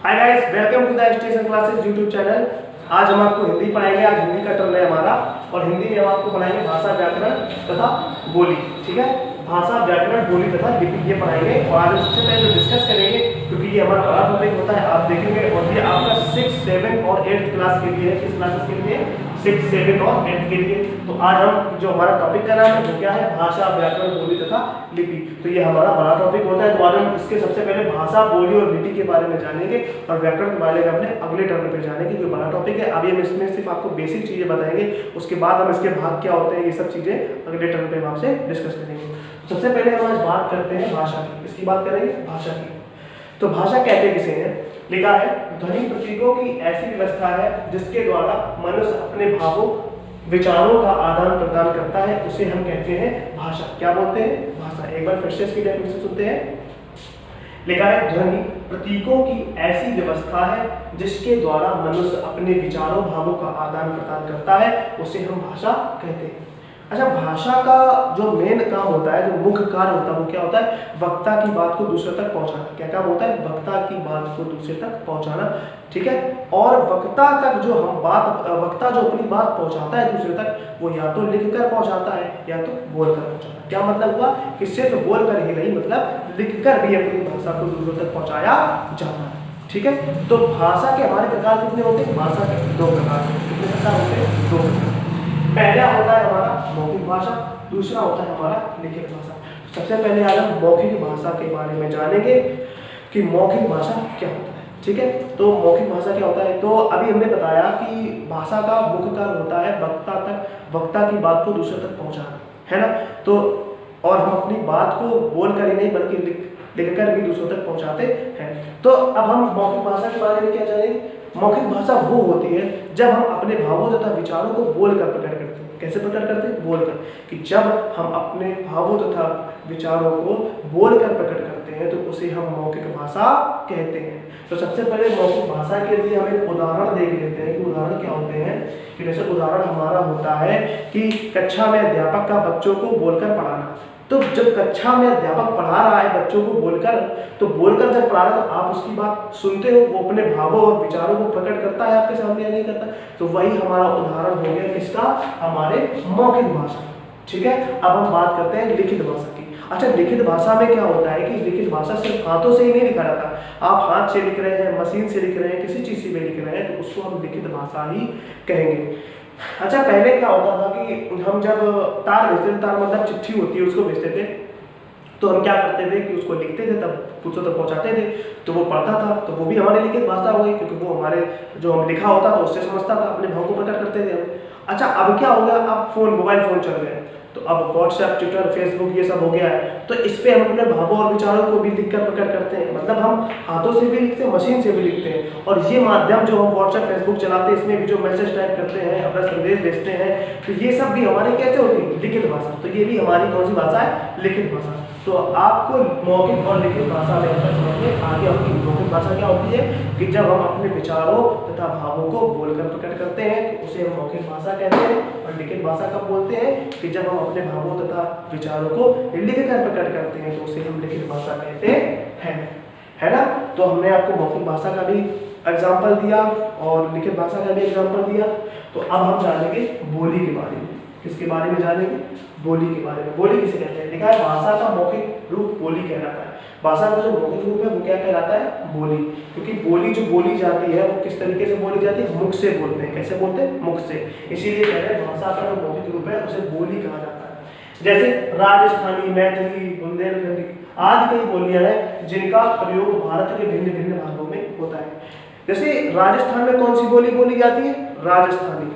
Hi guys, welcome to the station classes YouTube channel. आज हम आपको हिंदी पढ़ाएंगे। आज हिंदी का टर्न है हमारा और हिंदी में हम आपको पढ़ाएंगे भाषा, व्याकरण तथा बोली। ठीक है, भाषा, व्याकरण, बोली तथा लिपि ये पढ़ाएंगे। और आज सबसे पहले जो डिस्कस करेंगे, क्योंकि ये हमारा बड़ा टॉपिक होता है, आप देखेंगे। और ये आपका 6, 7 और 8 क्लास के लिए है। किस क्लासेस के लिए? 6, 7 और 8 के लिए। तो आज हम जो हमारा टॉपिक का नाम है वो क्या है? भाषा, व्याकरण, बोली तथा लिपि। तो ये हमारा बड़ा टॉपिक होता है। तो आज हम इसके सबसे पहले भाषा, बोली और लिपि के बारे में जानेंगे और व्याकरण के बारे में अपने अगले टर्न पे जानेंगे, जो बड़ा टॉपिक है। अभी हम इसमें सिर्फ आपको बेसिक चीजें बताएंगे, उसके बाद हम इसके भाग क्या होते हैं, ये सब चीजें अगले टर्न पे हम आपसे डिस्कस करेंगे। तो सबसे पहले हम आज बात करते हैं भाषा की। किसकी बात करेंगे? भाषा की। तो भाषा कहते किसे हैं? लिखा है, ध्वनि प्रतीकों की ऐसी व्यवस्था है जिसके द्वारा मनुष्य अपने भावों, विचारों का आदान प्रदान करता है, उसे हम कहते हैं भाषा। क्या बोलते हैं? भाषा। एक बार फिर से इसकी डेफिनेशन सुनते हैं। लिखा है, ध्वनि प्रतीकों की ऐसी व्यवस्था है जिसके द्वारा मनुष्य अपने विचारों, भावों का आदान प्रदान करता है, उसे हम भाषा कहते हैं। अच्छा, भाषा का जो मेन काम होता है, जो मुख्य कार्य होता है, वो क्या होता है? वक्ता की बात को दूसरे तक पहुंचाना। क्या काम होता है? वक्ता की बात को दूसरे तक पहुंचाना। ठीक है, और वक्ता तक जो हम बात, वक्ता जो अपनी बात पहुंचाता है दूसरे तक, वो या तो लिखकर पहुंचाता है या तो बोलकर पहुंचाता है। क्या मतलब हुआ कि सिर्फ बोलकर ही नहीं, मतलब लिखकर भी अपनी भाषा को दूसरों तक पहुंचाया जाता है। ठीक है, तो भाषा के हमारे प्रकार कितने होते हैं? भाषा के 2 प्रकार। कितने प्रकार होते हैं? 2 प्रकार। पहला होता है हमारा मौखिक भाषा, दूसरा होता है हमारा लिखित भाषा। सबसे पहले आज हम मौखिक भाषा के बारे में जानेंगे कि मौखिक भाषा क्या होता है। ठीक है, तो मौखिक भाषा क्या होता है? तो अभी हमने बताया कि भाषा का मुख्य कार्य होता है वक्ता की बात को दूसरे तक पहुंचाना, है ना। तो और हम अपनी बात को बोलकर ही नहीं बल्कि लिखकर भी दूसरों तक पहुंचाते हैं। तो अब हम मौखिक भाषा के बारे में क्या जानेंगे? मौखिक भाषा वो होती है जब हम अपने भावों तथा विचारों को बोलकर प्रकट करते हैं। कैसे प्रकट करते हैं? बोलकर। कि जब हम अपने भावों तथा विचारों को बोलकर प्रकट करते हैं तो उसे हम मौखिक भाषा कहते हैं। तो सबसे पहले मौखिक भाषा के लिए हम एक उदाहरण देख लेते हैं कि उदाहरण क्या होते हैं। कि जैसे उदाहरण हमारा होता है कि कक्षा में अध्यापक का बच्चों को बोलकर पढ़ाना। तो जब कक्षा में अध्यापक पढ़ा रहा है बच्चों को बोलकर, तो बोलकर जब पढ़ा रहा है तो आप उसकी बात सुनते हो, वो अपने भावों और विचारों को प्रकट करता है आपके सामने या नहीं करता? तो वही हमारा उदाहरण हो गया किसका? हमारे मौखिक भाषा। ठीक है, अब हम बात करते हैं लिखित भाषा की। अच्छा, लिखित भाषा में क्या होता है कि लिखित भाषा सिर्फ हाथों से ही नहीं लिखा जाता। आप हाथ से लिख रहे हैं, मशीन से लिख रहे हैं, किसी चीज से भी लिख रहे हैं, तो उसको हम लिखित भाषा ही कहेंगे। अच्छा, पहले क्या होता था कि हम जब तार भेजते थे, तार मतलब चिट्ठी होती है, उसको भेजते थे, तो हम क्या करते थे कि उसको लिखते थे, तब दूसरों तक पहुंचाते थे, तो वो पढ़ता था, तो वो भी हमारी लिखित भाषा हो गई, क्योंकि वो हमारे जो हम लिखा होता था उससे समझता था, अपने भाव को प्रकट करते थे हम। अच्छा, अब क्या हो गया? अब फोन, मोबाइल फोन चल गए, तो अब व्हाट्सएप, ट्विटर, फेसबुक ये सब हो गया है, तो इस पे हम अपने भावों और विचारों को भी लिखकर प्रकट करते हैं। मतलब हम हाथों से भी लिखते हैं, मशीन से भी लिखते हैं। और ये माध्यम जो हम व्हाट्सएप, फेसबुक चलाते हैं, इसमें भी जो मैसेज टाइप करते हैं, अपना संदेश भेजते हैं, तो ये सब भी हमारी कैसे होती है? लिखित भाषा। तो ये भी हमारी कौन सी भाषा है? लिखित भाषा। तो आपको मौखिक और लिखित भाषा में अंतर समझिए। आगे आपकी मौखिक भाषा क्या होती है कि जब हम अपने विचारों तथा भावों को बोलकर प्रकट करते हैं तो उसे हम मौखिक भाषा कहते हैं। और लिखित भाषा कब बोलते हैं? कि जब हम अपने भावों तथा विचारों को लिखकर प्रकट करते हैं तो उसे हम लिखित भाषा कहते हैं, है ना। तो हमने आपको मौखिक भाषा का भी एग्जाम्पल दिया और लिखित भाषा का भी एग्जाम्पल दिया। तो अब हम जानेंगे बोली के बारे में। किसके बारे में जानेंगे? बोली के बारे में। बोली किसे कहते हैं? लिखा है, भाषा का मौखिक रूप बोली कहलाता है। भाषा का जो मौखिक रूप है वो क्या कहलाता है? बोली। क्योंकि बोली जो बोली जाती है वो किस तरीके से बोली जाती है? मुख से बोलते हैं। कैसे बोलते हैं? मुख से। इसीलिए कह रहे हैं भाषा का जो मौखिक रूप है उसे बोली कहा जाता है। जैसे राजस्थानी, मैथिली, बुंदेलखंडी आदि कई बोलियां हैं जिनका प्रयोग भारत के भिन्न भिन्न भागों में होता है। जैसे राजस्थान में कौन सी बोली बोली जाती है? राजस्थानी।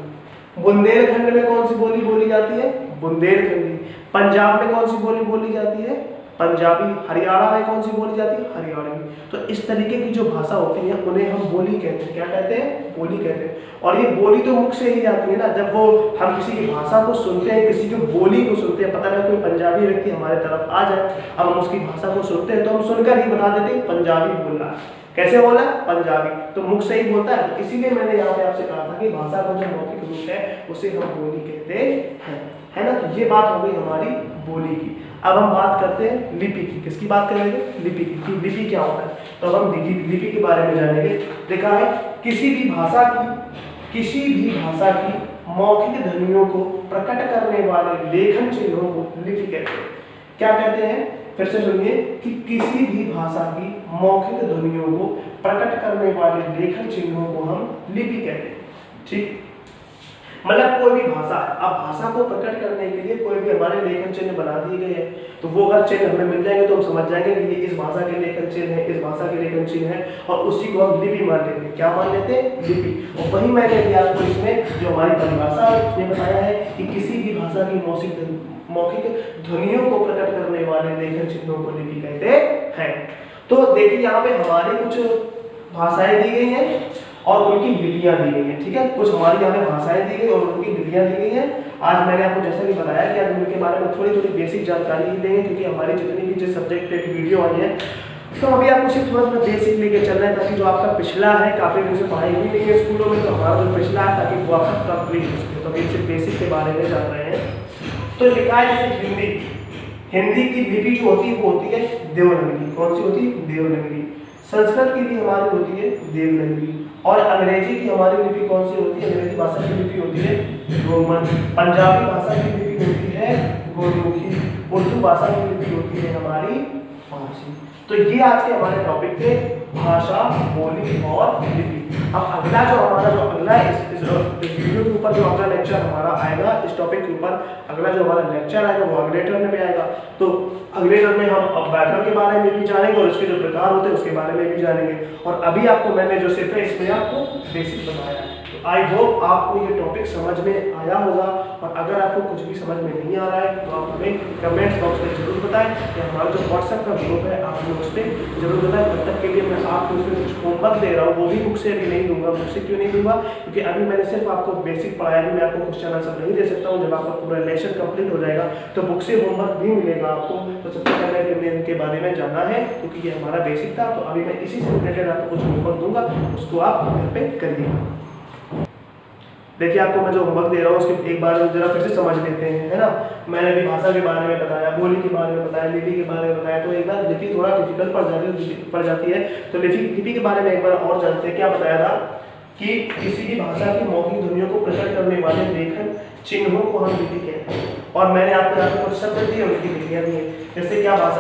बुंदेलखंड में कौन सी बोली बोली जाती है? बुंदेलखंडी। पंजाब में कौन सी बोली बोली जाती है? पंजाबी। हरियाणा में कौन सी बोली जाती है? हरियाणवी। तो इस तरीके की जो भाषा होती है उन्हें हम बोली कहते हैं। क्या कहते हैं? बोली कहते हैं। और ये बोली तो मुख से ही जाती है ना। जब वो हम किसी की भाषा को सुनते हैं, किसी की बोली को सुनते हैं, पता नहीं कोई पंजाबी व्यक्ति हमारे तरफ आ जाए, अब हम उसकी भाषा को सुनते हैं तो हम सुनकर ही बता देते हैं पंजाबी बोल रहा है। कैसे बोला? पंजाबी। तो मुख से ही बोलता है। इसीलिए मैंने यहाँ पे आपसे कहा था कि भाषा का जो मौखिक रूप है उसे हम बोली कहते हैं, है ना। तो ये बात हो गई हमारी बोली की। अब हम बात करते हैं लिपि की। किसकी बात करेंगे? लिपि की। लिपि क्या होता है? तो अब हम लिपि के बारे में जानेंगे। देखा है किसी भी भाषा की मौखिक ध्वनियों को प्रकट करने वाले लेखन चिन्हों को लिपि कहते हैं। क्या कहते हैं, फिर से सुनिए कि किसी भी भाषा की मौखिक ध्वनियों को प्रकट करने वाले लेखन चिन्हों को हम लिपि कहते हैं। ठीक, मतलब कोई भी भाषा है, अब भाषा को प्रकट करने के लिए कोई भी हमारे लेखन चिन्ह बना दिए गए हैं, तो वो अगर चिन्ह हमें मिल जाएंगे तो हम समझ जाएंगे कि ये इस भाषा के लेखन चिन्ह है, इस भाषा के लेखन चिन्ह है, और उसी को हम लिपि मान लेंगे। क्या मान लेते हैं, लिपि। और वही मैंने भी आपको इसमें जो हमारी परिभाषा है उसमें बताया है कि किसी भी भाषा की मौखिक ध्वनियों को प्रकट करने वाले लेखन चिन्हों को लिपि कहते हैं। तो देखिए यहाँ पे हमारी कुछ भाषाएं दी गई हैं और उनकी लिपियां दी गई हैं। ठीक है, कुछ हमारी यहाँ पे भाषाएं दी गई और उनकी लिपियां दी गई हैं। आज मैंने आपको जैसा कि बताया कि आज उनके बारे में थोड़ी बेसिक जानकारी ही देंगे, क्योंकि हमारी जितनी भी जिस सब्जेक्ट पे वीडियो आई है तो अभी आपको सिर्फ थोड़ा बेसिक लेके चल रहे हैं, ताकि जो आपका पिछला है काफ़ी दिन से पढ़ाई हुई नहीं है स्कूलों में, तो हमारा जो पिछला है ताकि वो आपका कंप्लीट हो सके। तो अभी सिर्फ बेसिक के बारे में जान रहे हैं। तो लिखा है जैसे हिंदी की लिपि जो होती है वो होती है देवनागरी। कौन सी होती है, देवनागरी। संस्कृत की भी हमारी होती है देवनागरी, और अंग्रेजी की हमारी लिपि कौन सी होती है, अंग्रेजी भाषा की लिपि होती है रोमन। पंजाबी भाषा की लिपि होती है गुरमुखी। उर्दू भाषा की लिपि होती है हमारी फारसी। तो ये आज के हमारे टॉपिक थे भाषा, बोली और लिपि। अब अगला जो इस वीडियो के ऊपर जो अगला लेक्चर हमारा आएगा इस टॉपिक के ऊपर, अगला जो हमारा लेक्चर आएगा वो अगले टर्म में आएगा। तो अगले टर्म में हम अब व्याकरण के बारे में भी जानेंगे और इसके जो प्रकार होते हैं उसके बारे में भी जानेंगे। और अभी आपको मैंने जो सिर्फ है इसमें आपको बेसिक बताया है। तो आई होप आपको ये टॉपिक समझ में आया होगा, और अगर आपको कुछ भी समझ में नहीं आ रहा है तो आप हमें कमेंट्स बॉक्स में जरूर बताएं, कि हमारा जो व्हाट्सएप का ग्रुप है आप हमें उस पर जरूर बताएं। तब तक के लिए मैं आपको उसमें कुछ होमवर्क दे रहा हूँ, वो भी बुक से अभी नहीं दूंगा। बुक से क्यों नहीं दूंगा, क्योंकि अभी मैंने सिर्फ आपको बेसिक पढ़ाया, भी मैं आपको क्वेश्चन आंसर नहीं दे सकता हूँ। जब आपका पूरा लेक्चर कंप्लीट हो जाएगा तो बुक से होमवर्क भी मिलेगा आपको। तो सबसे पहले हमें इनके बारे में जानना है, क्योंकि ये हमारा बेसिक था। तो अभी मैं इसी से रिलेटेड आपको कुछ होमवर्क दूंगा, उसको आप घर पे करिएगा। देखिए आपको मैं जो होमवर्क दे रहा हूँ उसके एक बार जरा फिर से समझ लेते हैं, है ना। मैंने अभी भाषा के बारे में बताया, बोली के बारे में बताया, लिपि के बारे में बताया। तो एक बार लिपि थोड़ा डिफिकल्ट पड़ जाती है, तो लिपि के बारे में एक बार और जानते हैं। क्या बताया था कि किसी भी भाषा की मौखिक ध्वनियों को प्रकट करने वाले लेखन चिन्हों को हम लिपि कहते हैं। और मैंने आपको यहाँ पे कुछ शब्द दिए, उनकी लिपियां दी है। जैसे क्या हुआ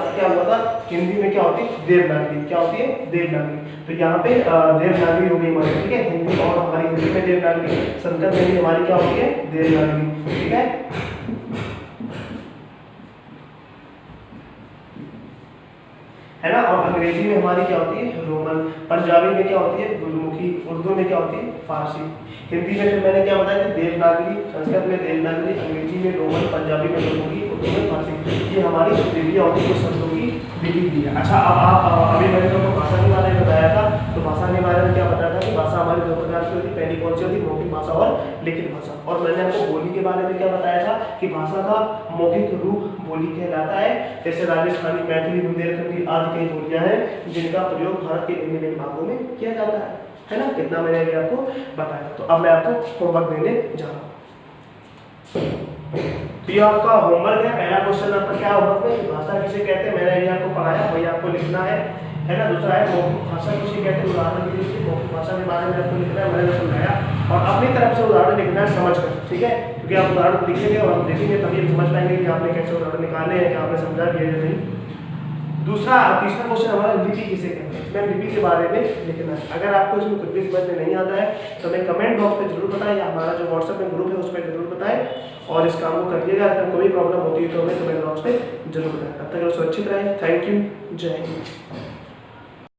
था, हिंदी में क्या होती है, देवनागरी। क्या होती है, देवनागरी। तो यहाँ पे देवनागरी हो गई हमारी, ठीक है। हिंदी और हमारी हिंदी में देवनागरी, संस्कृत में भी हमारी क्या होती है, देवनागरी, ठीक है। है ना। और अंग्रेजी में हमारी क्या होती है, रोमन। पंजाबी में क्या होती है, गुरमुखी। उर्दू में क्या होती है, फारसी। हिंदी में फिर मैंने क्या बताया कि देवनागरी, संस्कृत में देवनागरी, अंग्रेजी में रोमन, पंजाबी में गुरमुखी, उर्दू में फारसी। ये हमारी लिपियां होती है, कुछ शब्दों की लिपि दी है। अच्छा, अब आप अभी मैंने तो भाषा के बारे में बताया था, तो भाषा के बारे में क्या बताया था कि भाषा हमारी दो प्रकार की होती है। पहली कौन सी होती है, मौखिक भाषा और लिखित भाषा। और मैंने आपको बोली के बारे में क्या बताया था कि भाषा का मौखिक रूप बोली कहलाता है। जैसे राजस्थानी, मैथिली, बुंदेलखंडी आदि कई बोलियां हैं जिनका प्रयोग भारत के भिन्न भिन्न भागों में किया जाता है ना। कितना मैंने अभी आपको बताया। तो अब मैं आपको होमवर्क देने जा रहा हूँ। तो ये आपका होमवर्क है। पहला क्वेश्चन आपका क्या होमवर्क है, भाषा किसे कहते हैं, मैंने अभी आपको पढ़ाया, वही आपको लिखना है ना। दूसरा है मौखिक भाषा किसे कहते हैं, उदाहरण के लिए मौखिक भाषा के बारे में आपको लिखना है, मैंने समझाया। और अपनी तरफ से उदाहरण लिखना है समझ कर, ठीक है। क्योंकि आप उदाहरण लिखेंगे और हम देखेंगे तभी हम समझ पाएंगे कि आपने कैसे उदाहरण निकाले हैं, कि आपने समझा भी है या नहीं। तीसरा क्वेश्चन हमारा लिपि किसे कहते हैं, इसमें लिपि के बारे में लिखना है। अगर आपको इसमें कुछ भी समझ में नहीं आता है तो हमें कमेंट बॉक्स में जरूर बताएं, या हमारा जो व्हाट्सएप में ग्रुप है उस पर जरूर बताएं, और इस काम को करिएगा। अगर कोई प्रॉब्लम होती है तो हमें कमेंट बॉक्स में जरूर बताएं। तब तक सुरक्षित रहें। Thank you. जय हिंद।